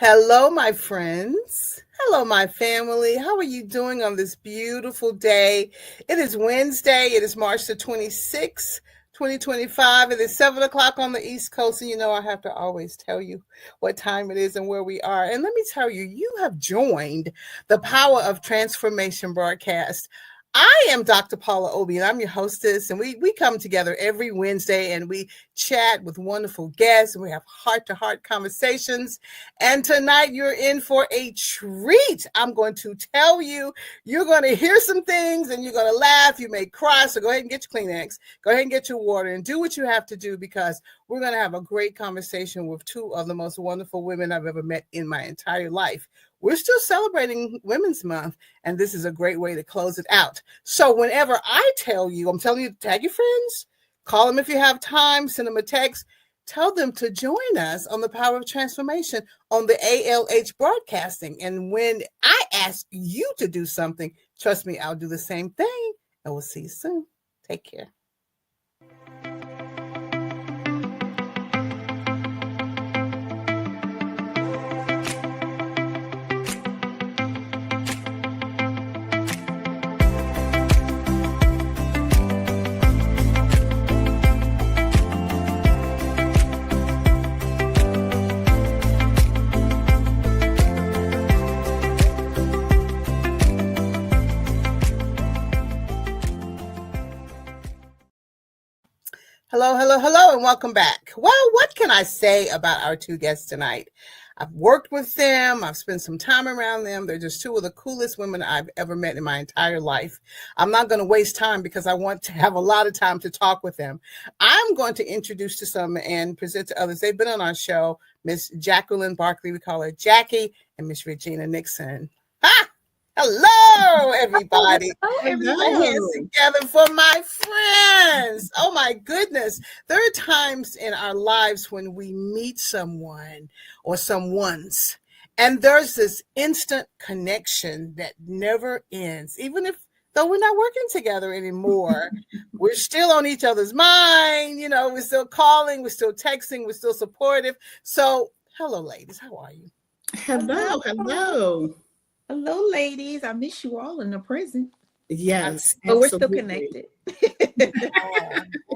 Hello, my friends. Hello, my family. How are you doing on this beautiful day? It is Wednesday. It is March the 26th, 2025. It is 7 o'clock on the East Coast. And you know, I have to always tell you what time it is and where we are. And let me tell you, you have joined the Power of Transformation broadcast. I am Dr. Paula Obi, and I'm your hostess. And we come together every Wednesday and we chat with wonderful guests and we have heart to heart conversations. And tonight you're in for a treat. I'm going to tell you, you're going to hear some things and you're going to laugh. You may cry. So go ahead and get your Kleenex, go ahead and get your water and do what you have to do because we're going to have a great conversation with two of the most wonderful women I've ever met in my entire life. We're still celebrating Women's Month, and this is a great way to close it out. So whenever I tell you, I'm telling you to tag your friends, call them if you have time, send them a text, tell them to join us on the Power of Transformation on the ALH broadcasting. And when I ask you to do something, trust me, I'll do the same thing. And we'll see you soon. Take care. Hello, hello, hello, and welcome back. Well, what can I say about our two guests tonight? I've worked with them. I've spent some time around them. They're just two of the coolest women I've ever met in my entire life. I'm not going to waste time because I want to have a lot of time to talk with them. I'm going to introduce to some and present to others. They've been on our show, Miss Jacqueline Barkley, we call her Jackie, and Miss Regina Nixon. Ha! Hello, everybody. Hello, everybody. Hands together for my friends. Oh, my goodness. There are times in our lives when we meet someone or someone's, and there's this instant connection that never ends, even if though we're not working together anymore. We're still on each other's mind. You know, we're still calling, we're still texting, we're still supportive. So, hello, ladies. How are you? Hello. Hello, ladies. I miss you all in the present. Yes, but we're still connected.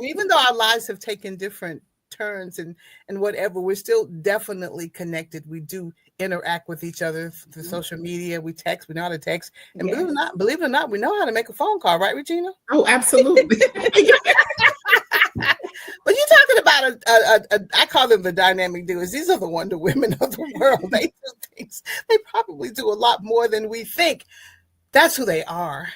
Even though our lives have taken different turns and whatever, we're still definitely connected. We do interact with each other through social media. We text. We know how to text. And Yes. believe it or not, we know how to make a phone call, right, Regina? Oh, absolutely. But you're talking about I call them the dynamic duos. These are the Wonder Women of the world. They do things. They probably do a lot more than we think. That's who they are.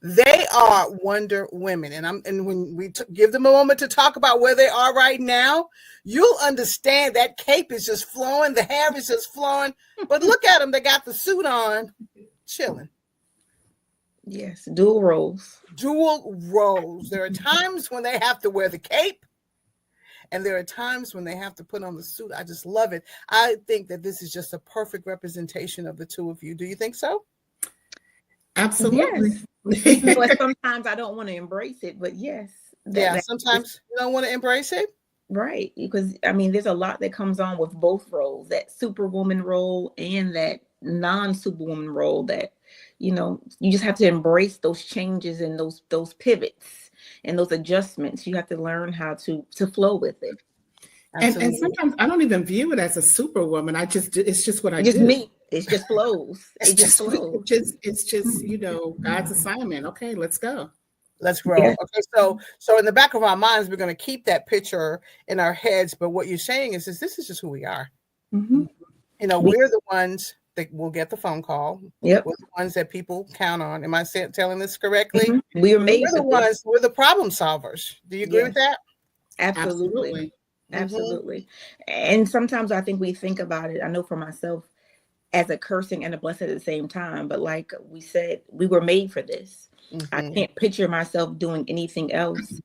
They are Wonder Women. And when we give them a moment to talk about where they are right now, you'll understand that cape is just flowing. The hair is just flowing. But look at them. They got the suit on, chilling. Yes, dual roles. Dual roles. There are times when they have to wear the cape, and there are times when they have to put on the suit. I just love it. I think that this is just a perfect representation of the two of you. Do you think so? Absolutely. Yes. But sometimes I don't want to embrace it, but yes. Sometimes you don't want to embrace it. Right. Because, I mean, there's a lot that comes on with both roles, that superwoman role and that non-superwoman role that, you know, you just have to embrace those changes and those pivots and those adjustments. You have to learn how to flow with it. And sometimes I don't even view it as a superwoman. It's just what I just do. Me. It just flows. It just flows. It's just, you know, God's assignment. Okay, let's go. Let's grow. Yeah. Okay, so in the back of our minds, we're going to keep that picture in our heads. But what you're saying is this is just who we are. Mm-hmm. You know, we're the ones that will get the phone call. Yep. We're the ones that people count on. Am I telling this correctly? Mm-hmm. We're the ones. We're the problem solvers. Do you agree with that? Absolutely. Absolutely. And sometimes I think we think about it. I know for myself as a cursing and a blessing at the same time. But like we said, we were made for this. Mm-hmm. I can't picture myself doing anything else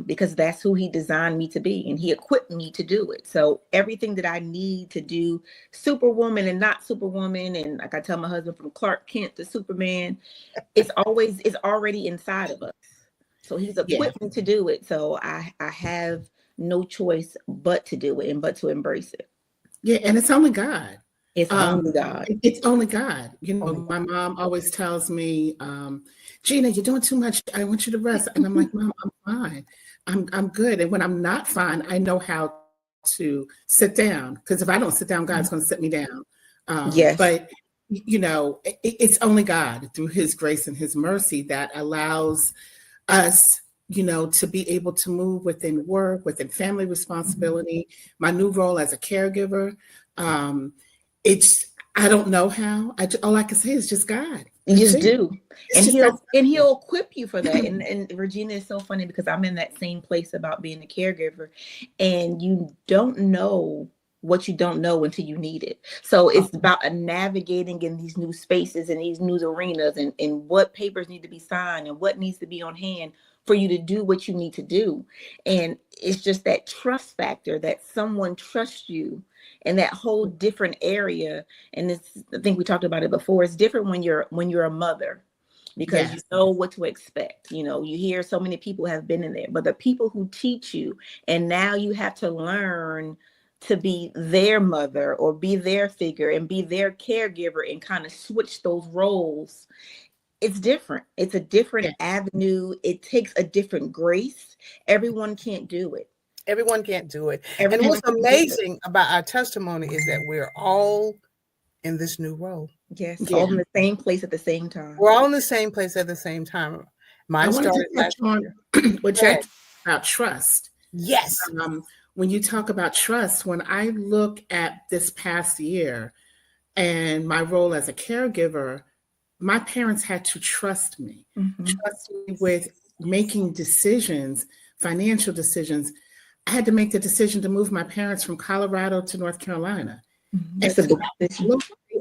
because that's who he designed me to be. And he equipped me to do it. So everything that I need to do, superwoman and not superwoman. And like I tell my husband, from Clark Kent to Superman, it's already inside of us. So he's equipped me to do it. So I have no choice but to do it and but to embrace it. Yeah, and it's only God. It's only God. It's only God. You know, my mom always tells me, Gina, you're doing too much. I want you to rest. And I'm like, Mom, I'm fine. I'm good. And when I'm not fine, I know how to sit down. Because if I don't sit down, God's going to sit me down. Yes. But, you know, it's only God through his grace and his mercy that allows us, you know, to be able to move within work, within family responsibility, my new role as a caregiver. I don't know how. All I can say is just God. You just do. And he'll equip you for that. And Regina is so funny because I'm in that same place about being a caregiver, and you don't know what you don't know until you need it. So it's about navigating in these new spaces and these new arenas, and what papers need to be signed and what needs to be on hand for you to do what you need to do. And it's just that trust factor that someone trusts you in that whole different area. And it's, I think we talked about it before, it's different when you're a mother, because you know what to expect. You know, you hear so many people have been in there, but the people who teach you, and now you have to learn to be their mother or be their figure and be their caregiver and kind of switch those roles. It's different. It's a different avenue. It takes a different grace. Everyone can't do it. Everyone can't do it. And what's amazing about our testimony is that we're all in this new role. Yes, all in the same place at the same time. We're all in the same place at the same time. Mine started last year. What you about trust. Yes. When you talk about trust, when I look at this past year and my role as a caregiver, my parents had to trust me with making decisions, financial decisions. I had to make the decision to move my parents from Colorado to North Carolina. And so they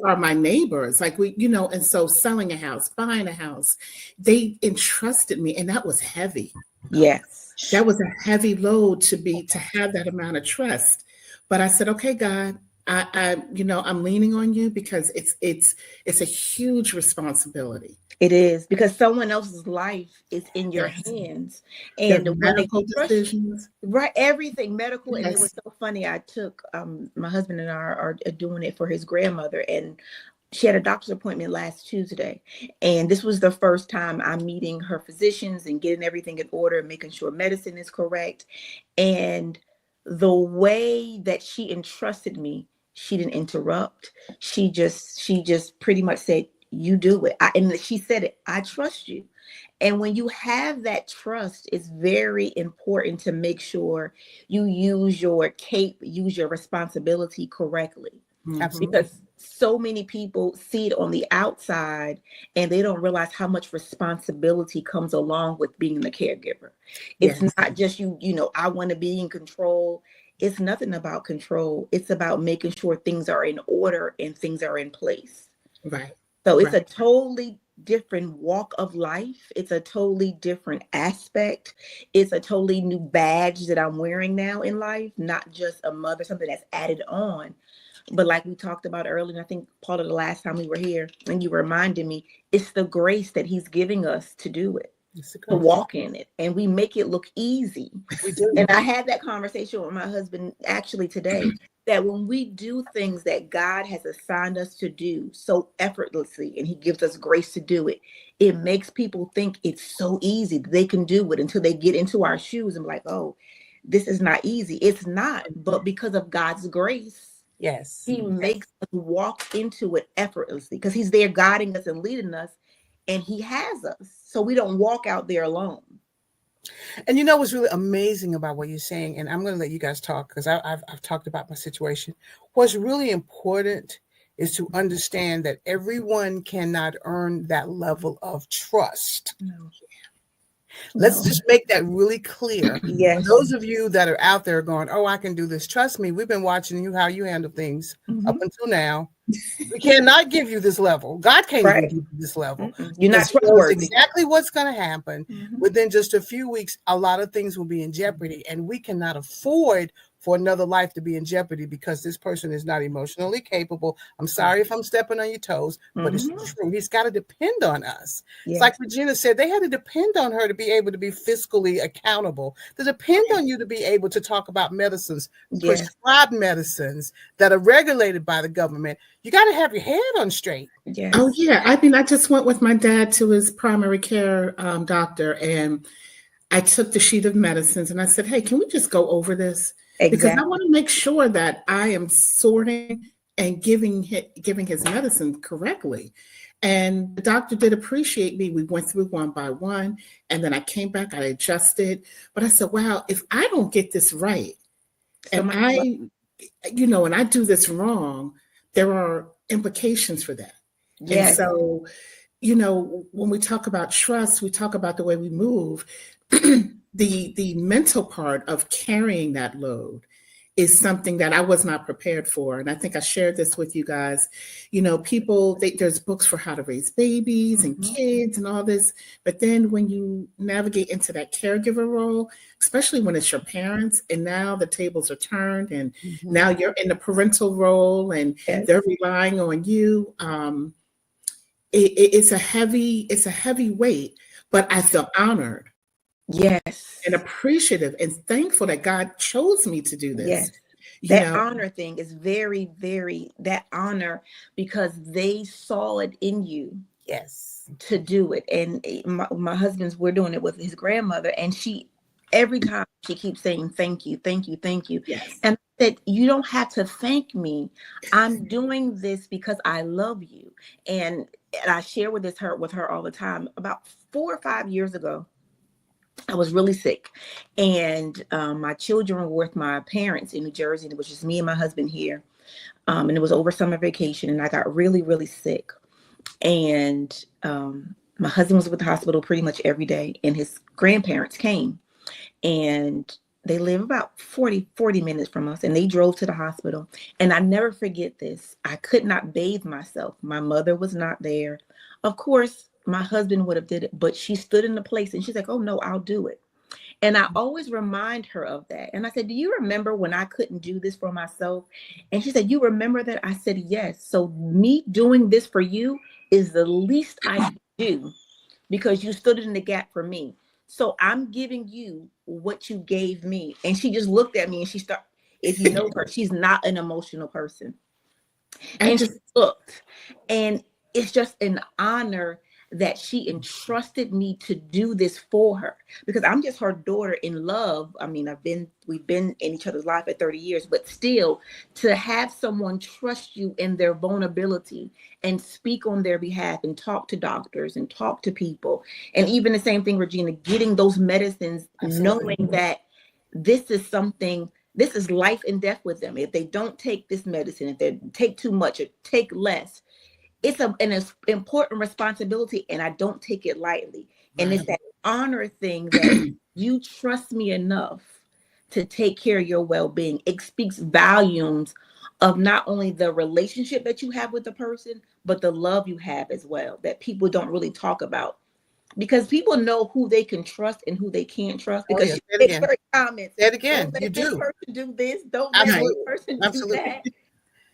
are my neighbors, like we, you know, and so selling a house, buying a house, they entrusted me, and that was heavy. Yes. That was a heavy load to have that amount of trust. But I said, okay, God, I'm leaning on you because it's a huge responsibility. It is, because someone else's life is in your hands, and medical decisions, right? Everything medical. And it was so funny. I took my husband and I are doing it for his grandmother, and she had a doctor's appointment last Tuesday, and this was the first time I'm meeting her physicians and getting everything in order and making sure medicine is correct. And the way that she entrusted me, she didn't interrupt. She just pretty much said, you do it. And she said it, I trust you. And when you have that trust, it's very important to make sure you use your responsibility correctly. Absolutely. Because so many people see it on the outside and they don't realize how much responsibility comes along with being the caregiver. It's not just you know, I want to be in control. It's nothing about control. It's about making sure things are in order and things are in place. Right. So it's a totally different walk of life. It's a totally different aspect. It's a totally new badge that I'm wearing now in life, not just a mother, something that's added on. But like we talked about earlier, and I think part of the last time we were here, and you reminded me, it's the grace that he's giving us to do it, to walk in it. And we make it look easy. We do. And I had that conversation with my husband actually today, that when we do things that God has assigned us to do so effortlessly, and he gives us grace to do it, it makes people think it's so easy that they can do it until they get into our shoes and be like, oh, this is not easy. It's not. But because of God's grace, he makes us walk into it effortlessly, because he's there guiding us and leading us, and he has us. So we don't walk out there alone. And you know what's really amazing about what you're saying, and I'm going to let you guys talk because I've talked about my situation. What's really important is to understand that everyone cannot earn that level of trust. No. Let's just make that really clear. Yes. Those of you that are out there going, oh, I can do this. Trust me, we've been watching you, how you handle things up until now. We cannot give you this level. God can't give you this level. You're not trustworthy. Exactly what's going to happen. Within just a few weeks, a lot of things will be in jeopardy, and we cannot afford for another life to be in jeopardy because this person is not emotionally capable. I'm sorry if I'm stepping on your toes, but it's true. He's got to depend on us. Yes. It's like Regina said, they had to depend on her to be able to be fiscally accountable, to depend on you to be able to talk about medicines, prescribed medicines that are regulated by the government. You got to have your head on straight. Yes. Oh, yeah. I mean, I just went with my dad to his primary care doctor, and I took the sheet of medicines and I said, hey, can we just go over this? Exactly. Because I want to make sure that I am sorting and giving his medicine correctly. And the doctor did appreciate me. We went through one by one, and then I came back, I adjusted. But I said, wow, if I don't get this right, and I do this wrong, there are implications for that. Yes. And so, when we talk about trust, we talk about the way we move. The mental part of carrying that load is something that I was not prepared for. And I think I shared this with you guys. There's books for how to raise babies and kids and all this. But then when you navigate into that caregiver role, especially when it's your parents, and now the tables are turned, and now you're in the parental role, and they're relying on you. It's a heavy weight, but I feel honored. Yes. And appreciative and thankful that God chose me to do this. Yes. That honor thing is very, very, that honor, because they saw it in you. Yes. To do it. And we're doing it with his grandmother, and every time she keeps saying, thank you, thank you, thank you. Yes. And that you don't have to thank me. I'm doing this because I love you. And I share with her all the time. About 4 or 5 years ago, I was really sick, and my children were with my parents in New Jersey, and it was just me and my husband here. And it was over summer vacation, and I got really, really sick. And my husband was with the hospital pretty much every day, and his grandparents came, and they live about 40 minutes from us, and they drove to the hospital. And I never forget this. I could not bathe myself. My mother was not there. Of course, my husband would have did it, but she stood in the place, and she's like, oh no, I'll do it. And I always remind her of that. And I said, do you remember when I couldn't do this for myself? And she said, you remember that? I said, yes. So me doing this for you is the least I can do, because you stood in the gap for me. So I'm giving you what you gave me. And she just looked at me, and she started, if you know her, she's not an emotional person. And she looked, and it's just an honor that she entrusted me to do this for her, because I'm just her daughter in love. I mean, we've been in each other's life at 30 years, but still, to have someone trust you in their vulnerability and speak on their behalf and talk to doctors and talk to people. And even the same thing, Regina, getting those medicines, knowing that this is life and death with them. If they don't take this medicine, if they take too much or take less, it's an important responsibility, and I don't take it lightly. And it's that honor thing that you trust me enough to take care of your well-being. It speaks volumes of not only the relationship that you have with the person, but the love you have as well, that people don't really talk about. Because people know who they can trust and who they can't trust. Because you make certain comments. Say it again. Don't let this person do this. Don't let this person do that.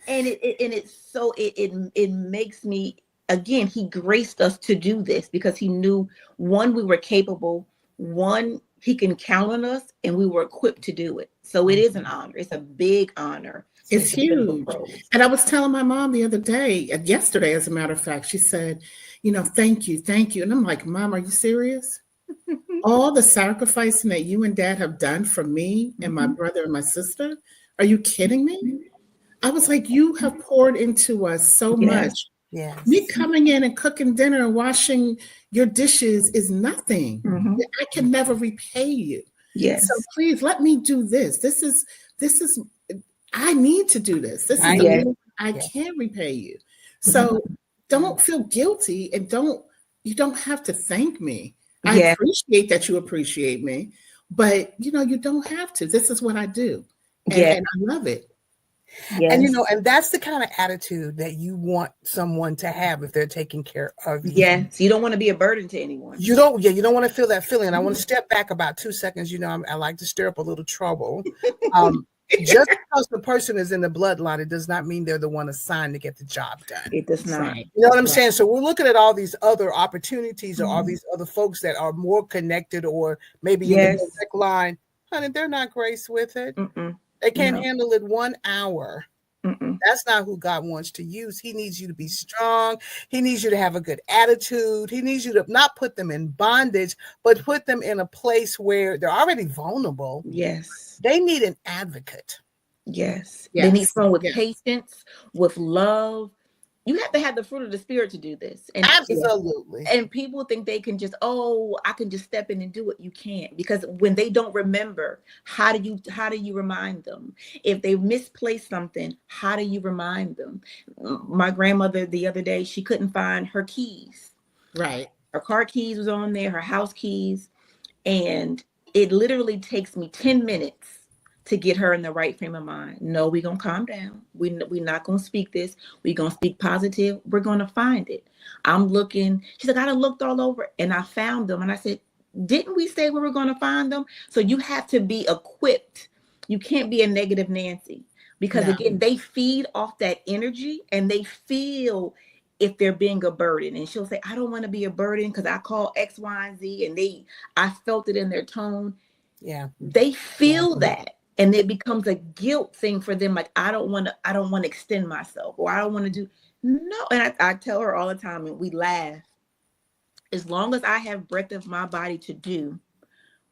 And it makes me, again, he graced us to do this because he knew, one, we were capable, one, he can count on us, and we were equipped to do it. So it is an honor. It's a big honor. It's huge. And I was telling my mom the other day, yesterday, as a matter of fact, she said, thank you. And I'm like, Mom, are you serious? All the sacrificing that you and Dad have done for me and my brother and my sister, are you kidding me? I was like, you have poured into us so much. Yes. Me coming in and cooking dinner and washing your dishes is nothing. I can never repay you. Yes. So please let me do this. This is I need to do this. This is I can't repay you. So don't feel guilty, and you don't have to thank me. I appreciate that you appreciate me, but you don't have to. This is what I do. And I love it. Yes. And that's the kind of attitude that you want someone to have if they're taking care of you. Yes, you don't want to be a burden to anyone. You don't want to feel that feeling. I want to step back about 2 seconds. I like to stir up a little trouble. Just because the person is in the bloodline, it does not mean they're the one assigned to get the job done. It does not. Right. You know what I'm saying? So we're looking at all these other opportunities or all these other folks that are more connected or maybe in the direct line. Honey, they're not graced with it. They can't handle it 1 hour. That's not who God wants to use. He needs you to be strong. He needs you to have a good attitude. He needs you to not put them in bondage, but put them in a place where they're already vulnerable. Yes. They need an advocate. Yes. They need someone with patience, with love. You have to have the fruit of the Spirit to do this. And absolutely. And people think they can just, I can just step in and do it. You can't, because when they don't remember, how do you remind them? If they misplaced something, how do you remind them? My grandmother the other day, she couldn't find her keys. Right. Her car keys was on there, her house keys. And it literally takes me 10 minutes to get her in the right frame of mind. No, we're going to calm down. We're not going to speak this. We're going to speak positive. We're going to find it. I'm looking. She's like, I done looked all over and I found them. And I said, didn't we say we were going to find them? So you have to be equipped. You can't be a negative Nancy, because again, they feed off that energy and they feel if they're being a burden. And she'll say, I don't want to be a burden because I call X, Y, and Z. And I felt it in their tone. Yeah. They feel that. And it becomes a guilt thing for them. Like, I don't want to extend myself, or I don't want to do. No. And I tell her all the time, and we laugh. As long as I have breath of my body to do,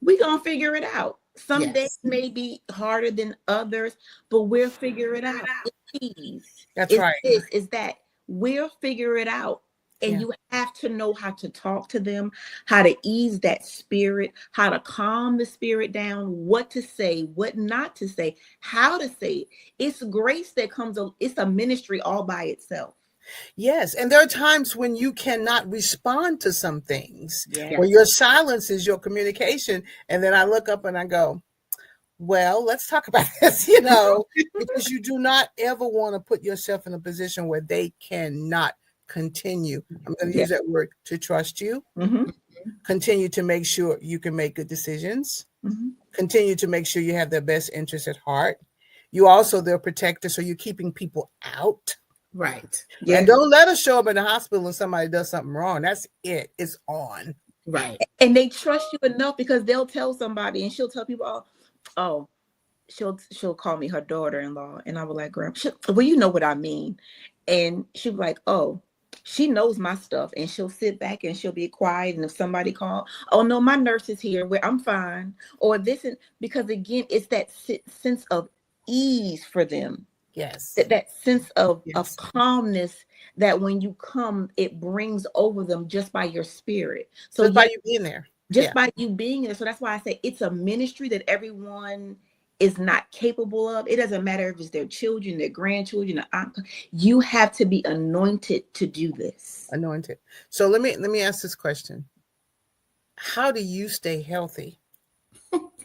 we're going to figure it out. Some days may be harder than others, but we'll figure it out. That's right. Is that we'll figure it out. And you have to know how to talk to them, how to ease that spirit, how to calm the spirit down, what to say, what not to say, how to say it. It's grace that comes, it's a ministry all by itself. Yes. And there are times when you cannot respond to some things, where your silence is your communication. And then I look up and I go, well, let's talk about this, because you do not ever want to put yourself in a position where they cannot continue. I'm going to use that word, to trust you. Continue to make sure you can make good decisions. Continue to make sure you have their best interest at heart. You also their protector, so you're keeping people out. Right. And don't let us show up in the hospital and somebody does something wrong. That's it. It's on. Right. And they trust you enough because they'll tell somebody, and she'll tell people, she'll call me her daughter-in-law, and I was like, Grandma, well, you know what I mean. And she'll be like, she knows my stuff, and she'll sit back and she'll be quiet. And if somebody calls, oh no, my nurse is here, where I'm fine, or this, and because again, it's that sense of ease for them. Yes. That sense of calmness that when you come, it brings over them just by your spirit. So just by you being there. By you being there. So that's why I say it's a ministry that everyone is not capable of. It doesn't matter if it's their children, their grandchildren, you have to be anointed to do this. Anointed. So let me ask this question. How do you stay healthy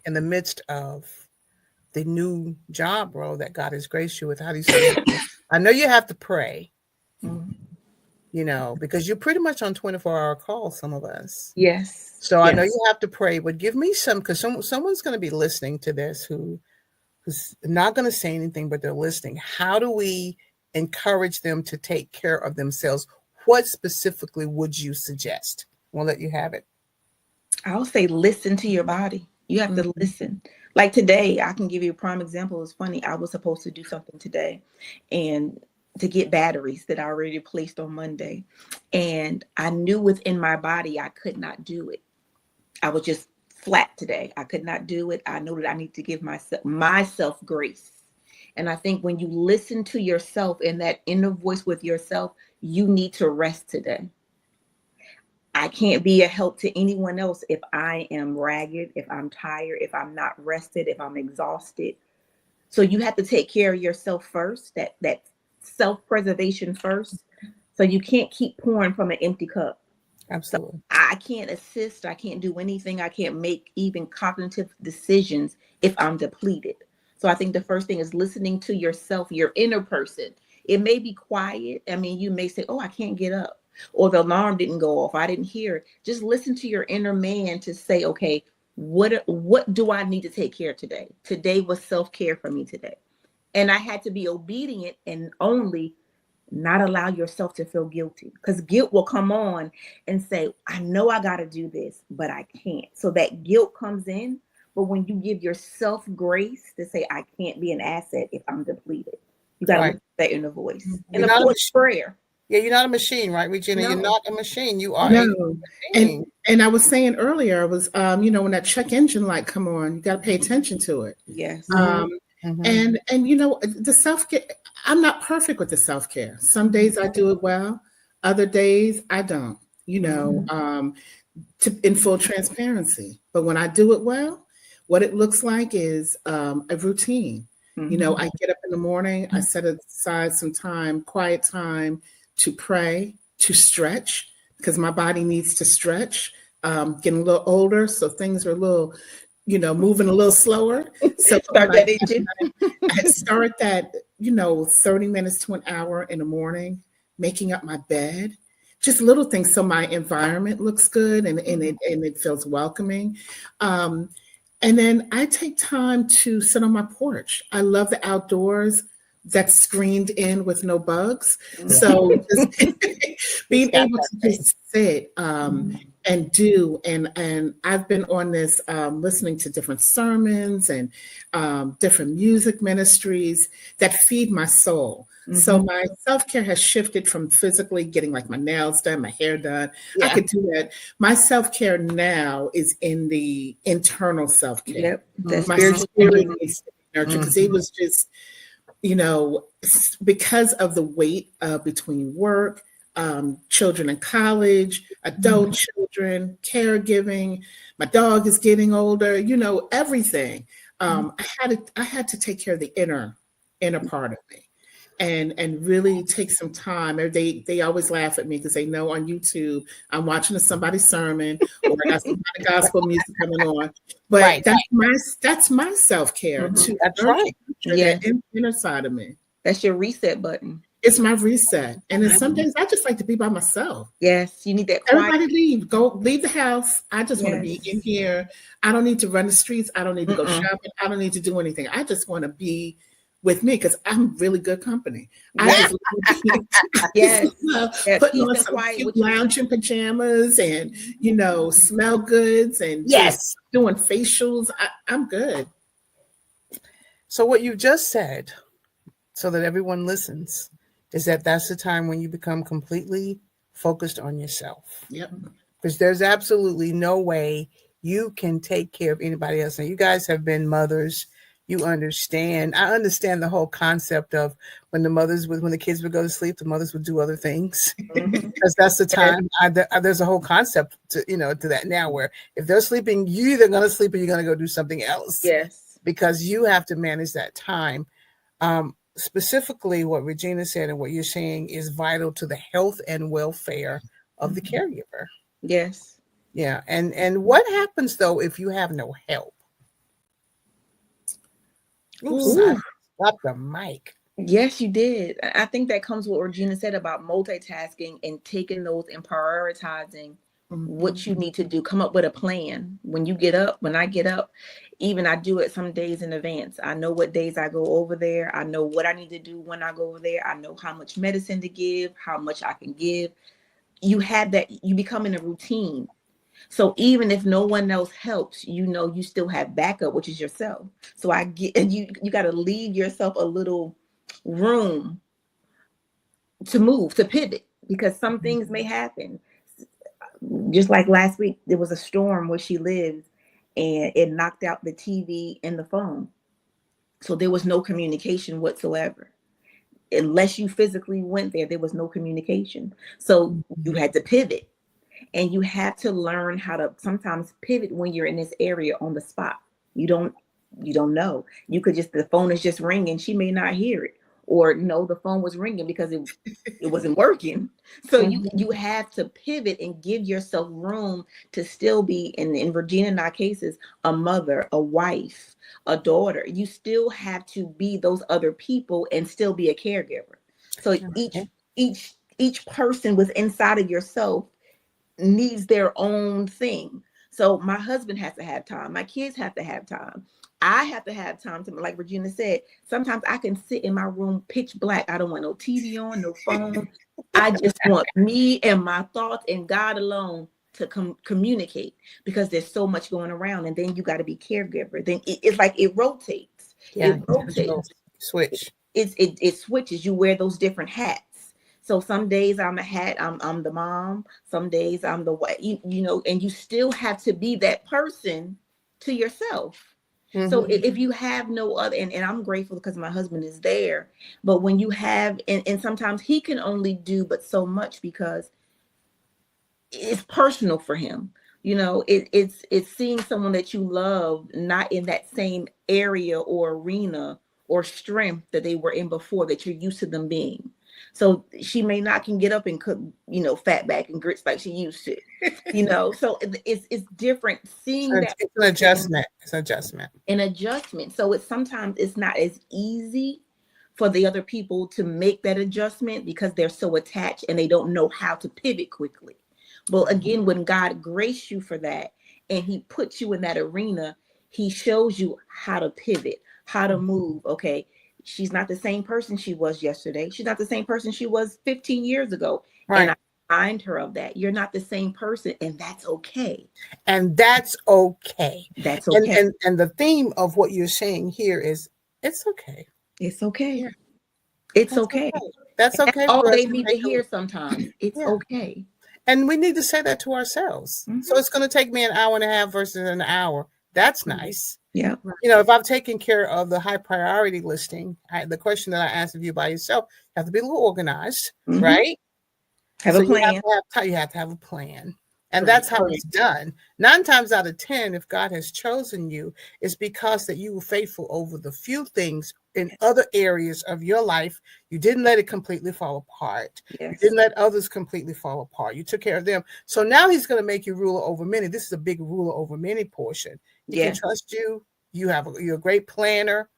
in the midst of the new job role that God has graced you with? How do you stay healthy? I know you have to pray, because you're pretty much on 24-hour calls, some of us. Yes. So I know you have to pray, but give me some, because someone's going to be listening to this who's not going to say anything, but they're listening. How do we encourage them to take care of themselves? What specifically would you suggest? We'll let you have it. I'll say listen to your body. You have to listen. Like today, I can give you a prime example. It's funny. I was supposed to do something today and to get batteries that I already placed on Monday. And I knew within my body, I could not do it. I was just flat today. I could not do it. I know that I need to give myself grace. And I think when you listen to yourself and that inner voice with yourself, you need to rest today. I can't be a help to anyone else if I am ragged, if I'm tired, if I'm not rested, if I'm exhausted. So you have to take care of yourself first, that self-preservation first. So you can't keep pouring from an empty cup. Absolutely. So I can't assist. I can't do anything. I can't make even cognitive decisions if I'm depleted. So I think the first thing is listening to yourself, your inner person. It may be quiet. I mean, you may say, I can't get up, or the alarm didn't go off. I didn't hear it. Just listen to your inner man to say, okay, what do I need to take care of today? Today was self-care for me today. And I had to be obedient and only not allow yourself to feel guilty, because guilt will come on and say, I know I got to do this, but I can't. So that guilt comes in. But when you give yourself grace to say, I can't be an asset if I'm depleted, you got to look that in the voice. And of course, prayer. Yeah, you're not a machine, right, Regina? No. You're not a machine. You are no. a machine. And I was saying earlier, I was, when that check engine light come on, you got to pay attention to it. Yes. And the self-care, I'm not perfect with the self-care. Some days I do it well, other days I don't, in full transparency. But when I do it well, what it looks like is a routine. I get up in the morning, I set aside some time, quiet time to pray, to stretch, because my body needs to stretch. Getting a little older, so things are a little, moving a little slower. So I start that, 30 minutes to an hour in the morning, making up my bed, just little things so my environment looks good and it feels welcoming. And then I take time to sit on my porch. I love the outdoors. That's screened in with no bugs. So just being able to just sit and do, and I've been on this listening to different sermons and different music ministries that feed my soul. So my self-care has shifted from physically getting like my nails done, my hair done. Yeah. I could do that. My self-care now is in the internal self-care. Yep. My spirit needs to be nurtured, because it was just, because of the weight between work, children in college, adult children, caregiving, my dog is getting older, everything. I had to take care of the inner part of me and really take some time. They always laugh at me because they know on YouTube I'm watching somebody's sermon or I got some kind of gospel music coming on. But that's my self-care too. That's right. That inner side of me. That's your reset button. It's my reset. And then some days I just like to be by myself. Yes, you need that quiet. Everybody leave the house. I just want to be in here. I don't need to run the streets. I don't need to go shopping. I don't need to do anything. I just want to be with me because I'm really good company. I just love putting on some cute lounging pajamas and, smell goods and just doing facials. I'm good. So what you just said, so that everyone listens, is that's the time when you become completely focused on yourself. Yep. Because there's absolutely no way you can take care of anybody else. Now, you guys have been mothers. You understand. I understand the whole concept of when the kids would go to sleep, the mothers would do other things. Because that's the time. There's a whole concept to that now, where if they're sleeping, you're either going to sleep or you're going to go do something else. Yes. Because you have to manage that time. Specifically, what Regina said and what you're saying is vital to the health and welfare of the caregiver. Yes. Yeah. And what happens, though, if you have no help? Oops, I dropped the mic. Yes, you did. I think that comes with what Regina said about multitasking and taking those and prioritizing what you need to do. Come up with a plan. When I get up, even I do it some days in advance. I know what days I go over there. I know what I need to do when I go over there. I know how much medicine to give, how much I can give. You have that, you become in a routine. So even if no one else helps, you still have backup, which is yourself. So you got to leave yourself a little room to move, to pivot, because some things may happen. Just like last week, there was a storm where she lives and it knocked out the TV and the phone. So there was no communication whatsoever. Unless you physically went there, there was no communication. So you had to pivot. And you have to learn how to sometimes pivot when you're in this area on the spot. You don't know. You could the phone is just ringing. She may not hear it. Or the phone was ringing because it wasn't working. So you have to pivot and give yourself room to still be, in Regina and I cases, a mother, a wife, a daughter. You still have to be those other people and still be a caregiver. So each person was inside of yourself needs their own thing. So my husband has to have time. My kids have to have time. I have to have time to, like Regina said, sometimes I can sit in my room pitch black. I don't want no TV on, no phone. I just want me and my thoughts and God alone to communicate, because there's so much going around. And then you got to be caregiver. Then it's like it rotates. Yeah, It rotates. switch. It switches. You wear those different hats. So some days I'm a hat, I'm the mom. Some days I'm the wife, you know, and you still have to be that person to yourself. Mm-hmm. So if you have no other, and I'm grateful because my husband is there, but when you have, and sometimes he can only do but so much because it's personal for him. You know, it's seeing someone that you love not in that same area or arena or strength that they were in before, that you're used to them being. So she may not can get up and cook, you know, fat back and grits like she used to, you know. So it's different seeing that. It's an adjustment. It's an adjustment. An adjustment. So sometimes it's not as easy for the other people to make that adjustment because they're so attached and they don't know how to pivot quickly. Well, again, when God graced you for that and he puts you in that arena, he shows you how to pivot, how to move. Okay, she's not the same person she was yesterday. She's not the same person she was 15 years ago. Right. And I remind her of that. You're not the same person, and that's okay. And that's okay. That's okay. And the theme of what you're saying here is it's okay. It's okay. Yeah. It's okay. That's okay. That's all they need to hear sometimes. It's okay. And we need to say that to ourselves. Mm-hmm. So it's going to take me an hour and a half versus an hour. That's nice. Yeah. You know, if I've taken care of the high priority listing, the question that I asked of you by yourself, you have to be a little organized, mm-hmm. right? Have a plan. You have to have a plan. And that's how it's done. 9 times out of 10, if God has chosen you, it's because that you were faithful over the few things in other areas of your life. You didn't let it completely fall apart. Yes. You didn't let others completely fall apart. You took care of them. So now he's going to make you ruler over many. This is a big ruler over many portion. He can trust you. You're a great planner.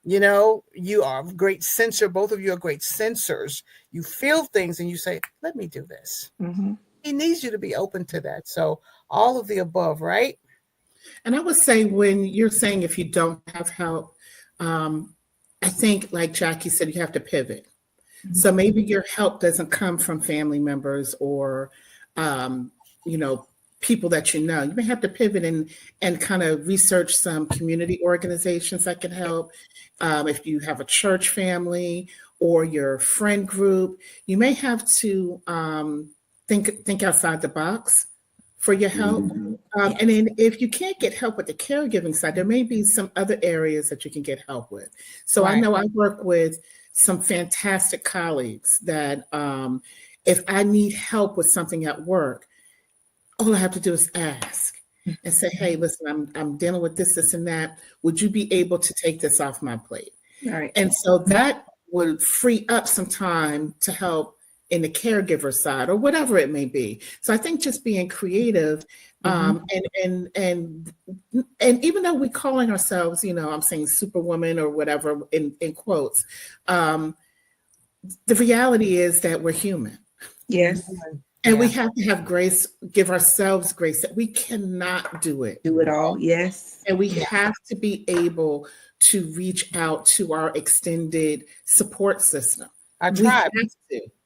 You know, you are a great sensor. Both of you are great sensors. You feel things and you say, let me do this. Mm-hmm. He needs you to be open to that. So all of the above, right? And I would say when you're saying if you don't have help, I think like Jackie said, you have to pivot. Mm-hmm. So maybe your help doesn't come from family members or, you know, people that you know. You may have to pivot and kind of research some community organizations that can help. If you have a church family or your friend group, you may have to think outside the box for your help. Mm-hmm. And then if you can't get help with the caregiving side, there may be some other areas that you can get help with. So I know I work with some fantastic colleagues that if I need help with something at work, all I have to do is ask and say, hey, listen, I'm dealing with this, and that. Would you be able to take this off my plate? All right. And so that would free up some time to help in the caregiver side or whatever it may be. So I think just being creative and even though we're calling ourselves, you know, I'm saying superwoman or whatever in quotes, the reality is that we're human. Yes. And we have to have grace, give ourselves grace that we cannot do it. Do it all. Yes. And we have to be able to reach out to our extended support system. Our tribe.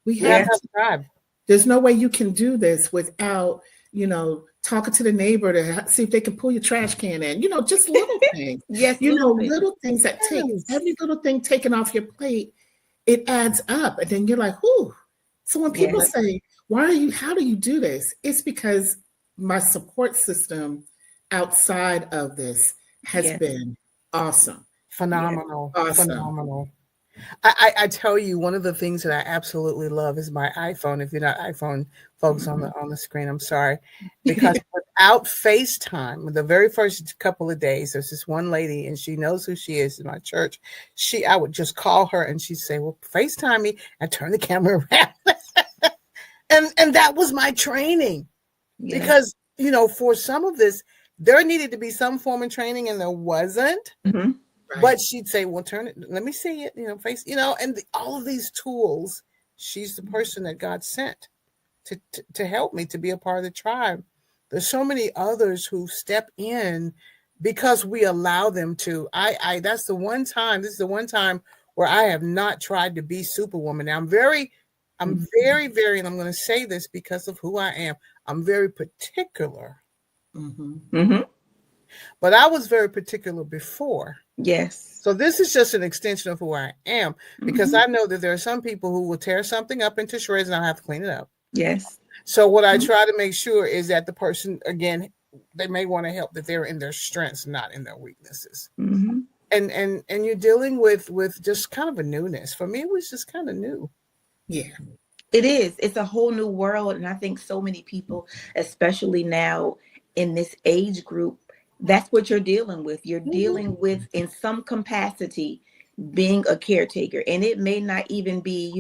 We have to. Tribe. There's no way you can do this without, you know, talking to the neighbor to see if they can pull your trash can in. You know, just little things. Yes. You know, little things that take every little thing taken off your plate, it adds up. And then you're like, whoo. So when people say, how do you do this? It's because my support system outside of this has been awesome. Phenomenal. Awesome. Phenomenal. I tell you, one of the things that I absolutely love is my iPhone. If you're not iPhone folks on the screen, I'm sorry. Because without FaceTime, the very first couple of days, there's this one lady and she knows who she is in my church. I would just call her and she'd say, well, FaceTime me and turn the camera around. And that was my training. Because, you know, for some of this, there needed to be some form of training and there wasn't. Mm-hmm. Right. But she'd say, well, turn it, let me see it, you know, face, you know, and all of these tools, she's the person that God sent to help me to be a part of the tribe, there's so many others who step in because we allow them to. That's the one time, this is the one time where I have not tried to be Superwoman. Now I'm very, and I'm going to say this because of who I am. I'm very particular. But I was very particular before. Yes. So this is just an extension of who I am, because I know that there are some people who will tear something up into shreds and I'll have to clean it up. Yes. So what I try to make sure is that the person, again, they may want to help, that they're in their strengths, not in their weaknesses. And you're dealing with just kind of a newness. For me, it was just kind of new. Yeah. It is. It's a whole new world. And I think so many people, especially now in this age group, that's what you're dealing with. You're dealing with, in some capacity, being a caretaker. And it may not even be,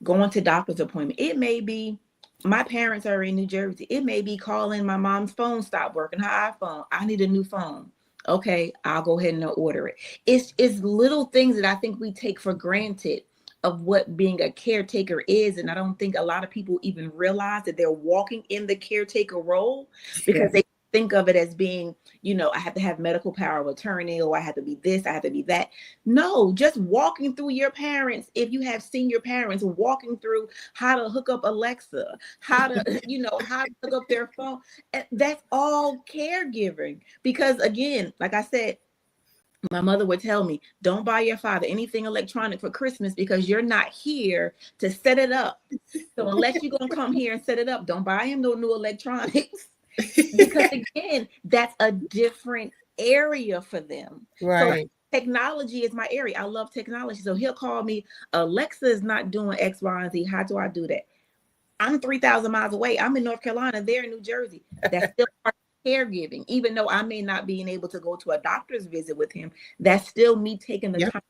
going to doctor's appointment. It may be, my parents are in New Jersey. It may be calling my mom's phone stopped working, her iPhone. I need a new phone. Okay, I'll go ahead and order it. It's little things that I think we take for granted of what being a caretaker is. And I don't think a lot of people even realize that they're walking in the caretaker role, because they think of it as being, I have to have medical power of attorney, or I have to be this, I have to be that. No, just walking through your parents, if you have senior parents, walking through how to hook up Alexa, how to, how to hook up their phone. That's all caregiving. Because again, like I said, my mother would tell me, don't buy your father anything electronic for Christmas, because you're not here to set it up. So unless you're going to come here and set it up, don't buy him no new electronics. Because again, that's a different area for them. Right. So technology is my area. I love technology. So he'll call me, Alexa is not doing X, Y, and Z. How do I do that? I'm 3,000 miles away. I'm in North Carolina. They're in New Jersey. That's still part of caregiving. Even though I may not be able to go to a doctor's visit with him, that's still me taking the time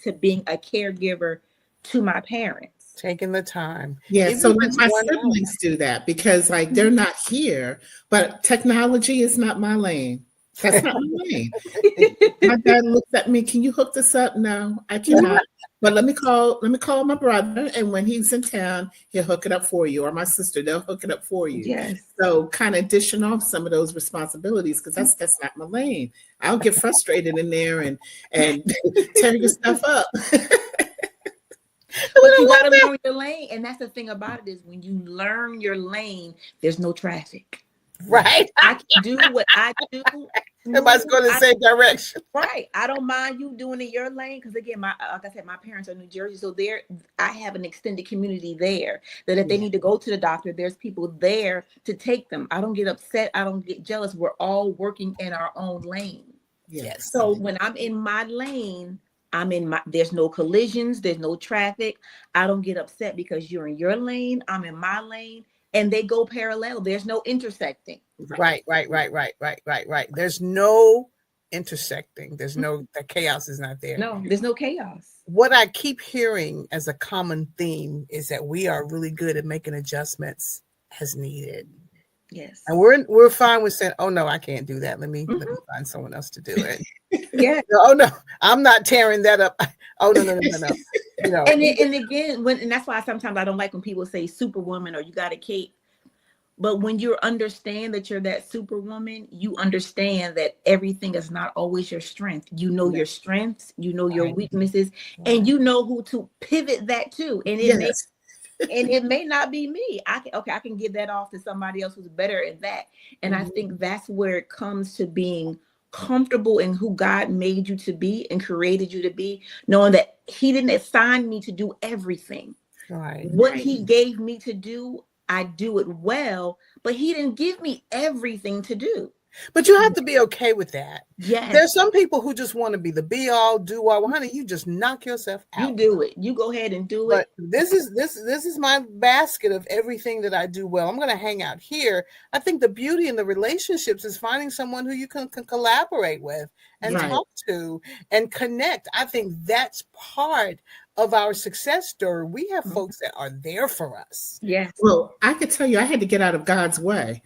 to being a caregiver to my parents. Taking the time. Yeah, so like my siblings do that, because like they're not here, but technology is not my lane. That's not my lane. My dad looks at me, can you hook this up? No, I cannot. But let me call my brother, and when he's in town, he'll hook it up for you, or my sister, they'll hook it up for you. Yes. So kind of dishing off some of those responsibilities, because that's not my lane. I'll get frustrated in there and tear your stuff up. But you gotta learn your lane. And that's the thing about it, is when you learn your lane, there's no traffic. Right. I can do what I do. Everybody's going the same direction. Right. I don't mind you doing it your lane. Because again, like I said, my parents are in New Jersey. So I have an extended community there, that if they need to go to the doctor, there's people there to take them. I don't get upset. I don't get jealous. We're all working in our own lane. Yes. So when I'm in my lane, there's no collisions, there's no traffic. I don't get upset because you're in your lane, I'm in my lane, and they go parallel. There's no intersecting. Right. There's no intersecting. There's the chaos is not there. No, there's no chaos. What I keep hearing as a common theme is that we are really good at making adjustments as needed. Yes. And we're fine with saying, oh no, I can't do that. Let me find someone else to do it. Yeah. Oh no, I'm not tearing that up. Oh no. And again, and that's why sometimes I don't like when people say Superwoman or you got a cape. But when you understand that you're that Superwoman, you understand that everything is not always your strength. You know your strengths, you know your weaknesses, and you know who to pivot that to. And it may not be me. I can give that off to somebody else who's better at that. And I think that's where it comes to being comfortable in who God made you to be and created you to be, knowing that He didn't assign me to do everything. Right. What He gave me to do, I do it well, but He didn't give me everything to do. But you have to be okay with that. Yes. There's some people who just want to be the be all, do all. Well, honey, you just knock yourself out. You do it. You go ahead and do it. But this is my basket of everything that I do well. I'm going to hang out here. I think the beauty in the relationships is finding someone who you can collaborate with and talk to and connect. I think that's part of our success story. We have folks that are there for us. Yes. Well, I could tell you, I had to get out of God's way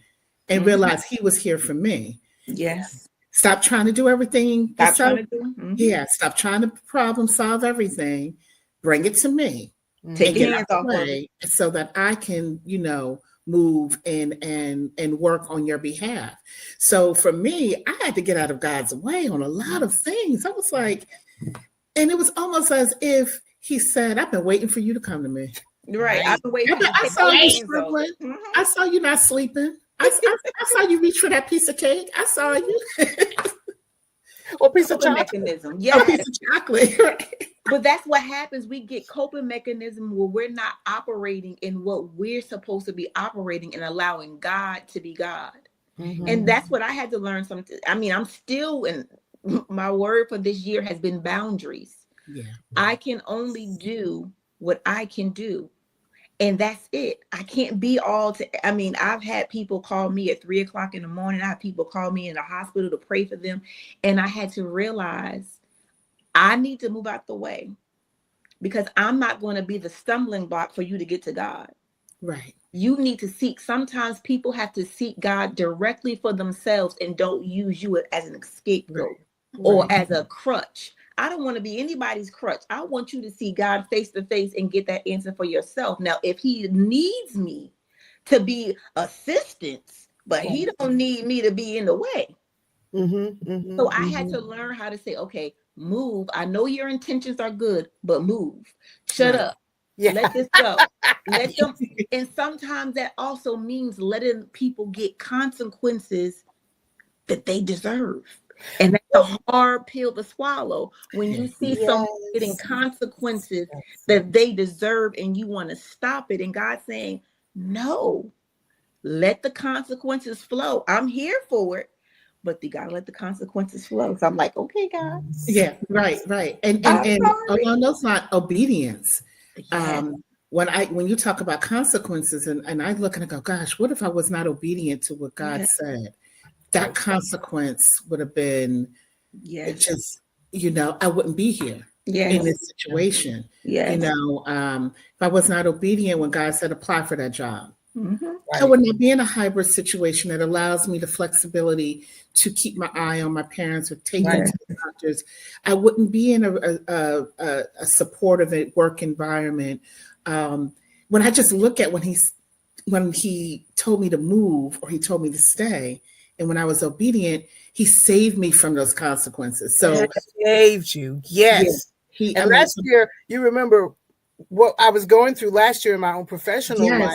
and realize He was here for me. Yes. Stop trying to do everything. Stop trying to do. Yeah. Stop trying to problem solve everything. Bring it to me. Take your hands off of it so that I can, move and work on your behalf. So for me, I had to get out of God's way on a lot of things. I was like, and it was almost as if he said, I've been waiting for you to come to me. Right. I've been waiting for you to I take saw my you hands off. struggling. I saw you not sleeping. I saw you reach for that piece of cake. I saw you. Or piece of Coping chocolate. mechanism. A Yes. piece of chocolate. Right? But that's what happens. We get coping mechanism where we're not operating in what we're supposed to be operating and allowing God to be God. Mhm. And that's what I had to learn. I mean, I'm still in, my word for this year has been boundaries. Yeah. I can only do what I can do. And that's it. I can't be all to, I mean, I've had people call me at 3:00 in the morning. I have people call me in the hospital to pray for them. And I had to realize I need to move out the way because I'm not going to be the stumbling block for you to get to God. Right. You need to seek. Sometimes people have to seek God directly for themselves and don't use you as an scapegoat or as a crutch. I don't want to be anybody's crutch. I want you to see God face to face and get that answer for yourself. Now, if he needs me to be assistance, but he don't need me to be in the way. So I had to learn how to say, okay, move. I know your intentions are good, but move. Shut up. Yeah. Let this go. Let them. And sometimes that also means letting people get consequences that they deserve. And that's a hard pill to swallow when you see someone getting consequences that they deserve and you want to stop it. And God's saying, no, let the consequences flow. I'm here for it, but you gotta let the consequences flow. So I'm like, okay, God. Yeah, right. And along those lines, obedience. When you talk about consequences, and I look and I go, gosh, what if I was not obedient to what God said? That consequence would have been just, I wouldn't be here in this situation. If I was not obedient when God said apply for that job. I would not be in a hybrid situation that allows me the flexibility to keep my eye on my parents or take them to the doctors. I wouldn't be in a supportive work environment. When I just look at when he told me to move or he told me to stay, and when I was obedient, he saved me from those consequences. So he saved you, yes. Yeah. And last year, you remember what I was going through last year in my own professional life.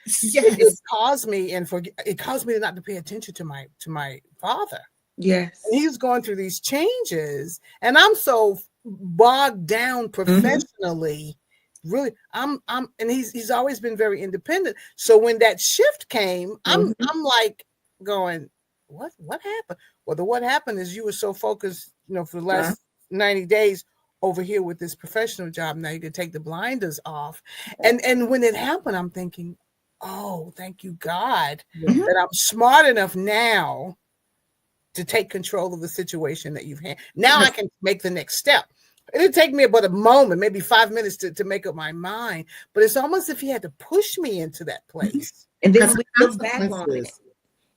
It caused me not to pay attention to my father. Yes. And he was going through these changes, and I'm so bogged down professionally. Really, I'm and he's always been very independent. So when that shift came, I'm like going, what happened? Well, what happened is you were so focused, for the last 90 days over here with this professional job. Now you can take the blinders off. And when it happened, I'm thinking, oh, thank you, God, that I'm smart enough now to take control of the situation that you've had. Now I can make the next step. It'd take me about a moment, maybe 5 minutes to make up my mind. But it's almost as if he had to push me into that place. And then we look back on it.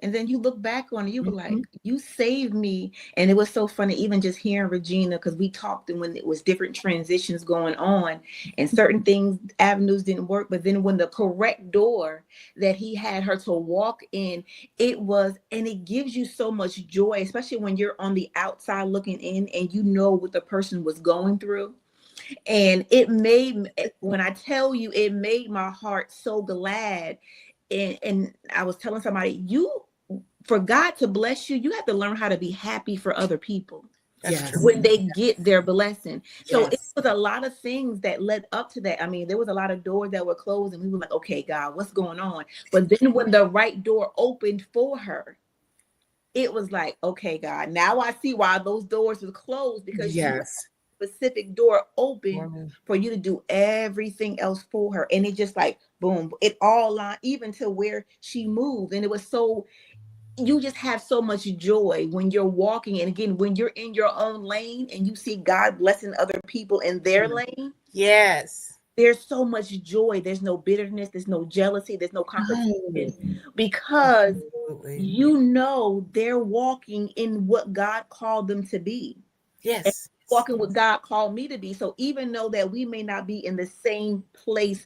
And then you look back on it, you were like, you saved me. And it was so funny, even just hearing Regina, because we talked when it was different transitions going on and certain things, avenues didn't work. But then when the correct door that he had her to walk in, and it gives you so much joy, especially when you're on the outside looking in and you know what the person was going through. And when I tell you, it made my heart so glad. And I was telling somebody, for God to bless you, you have to learn how to be happy for other people when they get their blessing. So it was a lot of things that led up to that. I mean, there was a lot of doors that were closed and we were like, okay, God, what's going on? But then when the right door opened for her, it was like, okay, God, now I see why those doors were closed, because specific door open for you to do everything else for her. And it just like, boom, it all lined even to where she moved. And it was you just have so much joy when you're walking. And again, when you're in your own lane and you see God blessing other people in their lane. Yes. There's so much joy. There's no bitterness. There's no jealousy. There's no competition, because they're walking in what God called them to be. Yes. Walking what God called me to be. So even though that we may not be in the same place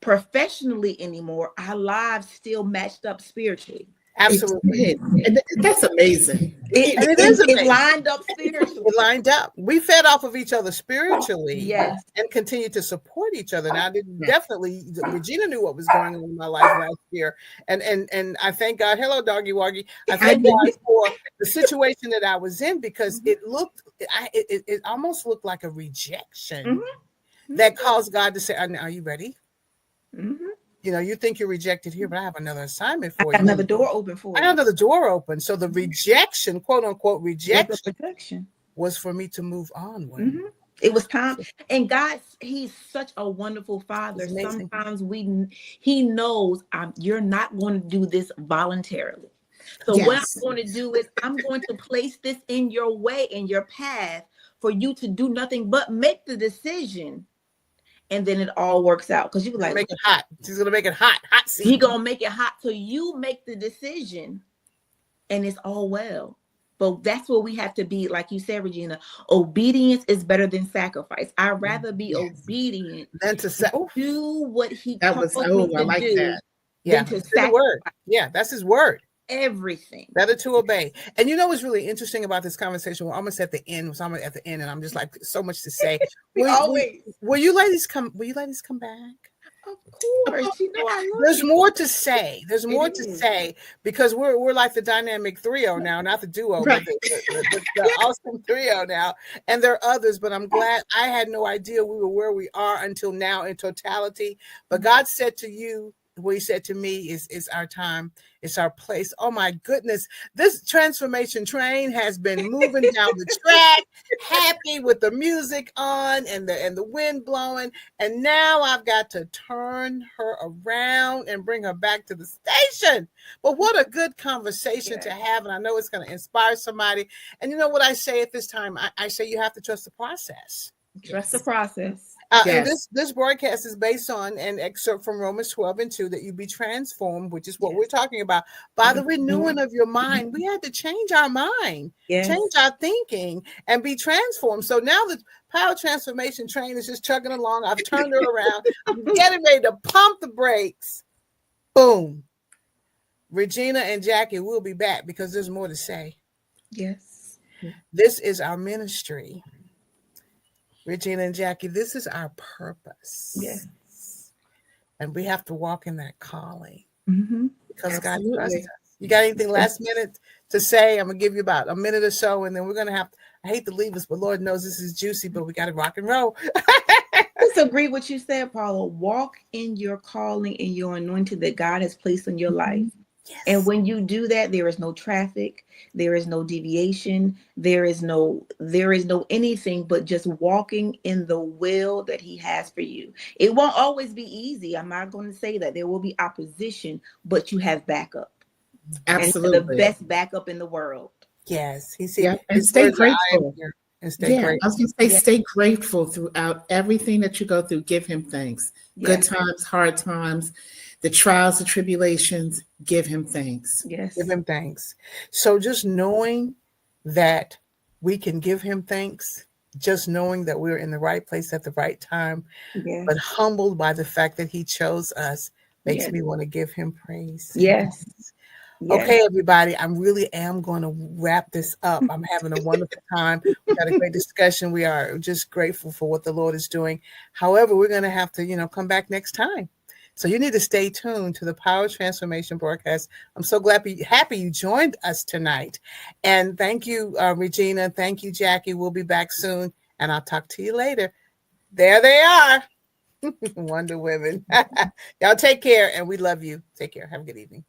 professionally anymore, our lives still matched up spiritually. Absolutely. And that's amazing. It lined up spiritually. It lined up. We fed off of each other spiritually. Yes. And continued to support each other. Now, definitely, Regina knew what was going on in my life last year. And I thank God. Hello, doggy woggy. I thank God for the situation that I was in, because it almost looked like a rejection that caused God to say, are you ready? You know, you think you're rejected here, but I have another assignment for you. Another door open for you. I got another door open. So the rejection, quote unquote rejection, was for me to move onward. It was time. And God, he's such a wonderful father. Sometimes he knows you're not going to do this voluntarily. So what I'm going to do is I'm going to place this in your way, in your path, for you to do nothing but make the decision. And then it all works out, because you were like, make it hot. She's gonna make it hot seat. He's gonna make it hot. So you make the decision, and it's all well. But that's what we have to be, like you said, Regina. Obedience is better than sacrifice. I'd rather be obedient than to do what he that was I like do that. Yeah, that's the word. Yeah, that's his word. Everything better to obey. And you know what's really interesting about this conversation? We're almost at the end. So I'm at the end, and I'm just like, so much to say. Will you ladies come back? Of course, you know I love There's you. more to say. There's more to say, because we're like the dynamic trio now, not the duo, right. But the awesome trio now. And there are others, but I'm glad. I had no idea we were where we are until now in totality. But God said to you, what he said to me is our time. It's our place. Oh my goodness. This transformation train has been moving down the track, happy with the music on and the wind blowing. And now I've got to turn her around and bring her back to the station. But what a good conversation to have. And I know it's going to inspire somebody. And you know what I say at this time? I say you have to trust the process. Trust the process. And this broadcast is based on an excerpt from Romans 12:2, that you be transformed, which is what we're talking about, by the renewing of your mind. We had to change our mind, change our thinking, and be transformed. So now the power transformation train is just chugging along. I've turned her around. I'm getting ready to pump the brakes. Boom. Regina and Jackie will be back, because there's more to say. Yes. This is our ministry. Regina and Jackie, this is our purpose. Yes. And we have to walk in that calling, because Absolutely. God trusts us. You got anything last minute to say? I'm going to give you about a minute or so, and then we're going to have to, I hate to leave us, but Lord knows this is juicy, but we got to rock and roll. I just agree with what you said, Paula. Walk in your calling and your anointing that God has placed in your life. Yes. And when you do that, there is no traffic, there is no deviation, there is no anything but just walking in the will that he has for you. It won't always be easy. I'm not going to say that. There will be opposition, but you have backup. Absolutely. And the best backup in the world. Yes. He said, and stay grateful. And stay grateful. I was going to say, stay grateful throughout everything that you go through. Give him thanks. Good times, hard times, the trials, the tribulations, give him thanks. Yes. Give him thanks. So just knowing that we can give him thanks, just knowing that we're in the right place at the right time, but humbled by the fact that he chose us, makes me want to give him praise. Yes. Okay, everybody, I really am going to wrap this up. I'm having a wonderful time. We had a great discussion. We are just grateful for what the Lord is doing. However, we're going to have to, come back next time. So you need to stay tuned to the Power Transformation broadcast. I'm so happy you joined us tonight. And thank you, Regina. Thank you, Jackie. We'll be back soon, and I'll talk to you later. There they are. Wonder Women. Y'all take care, and we love you. Take care. Have a good evening.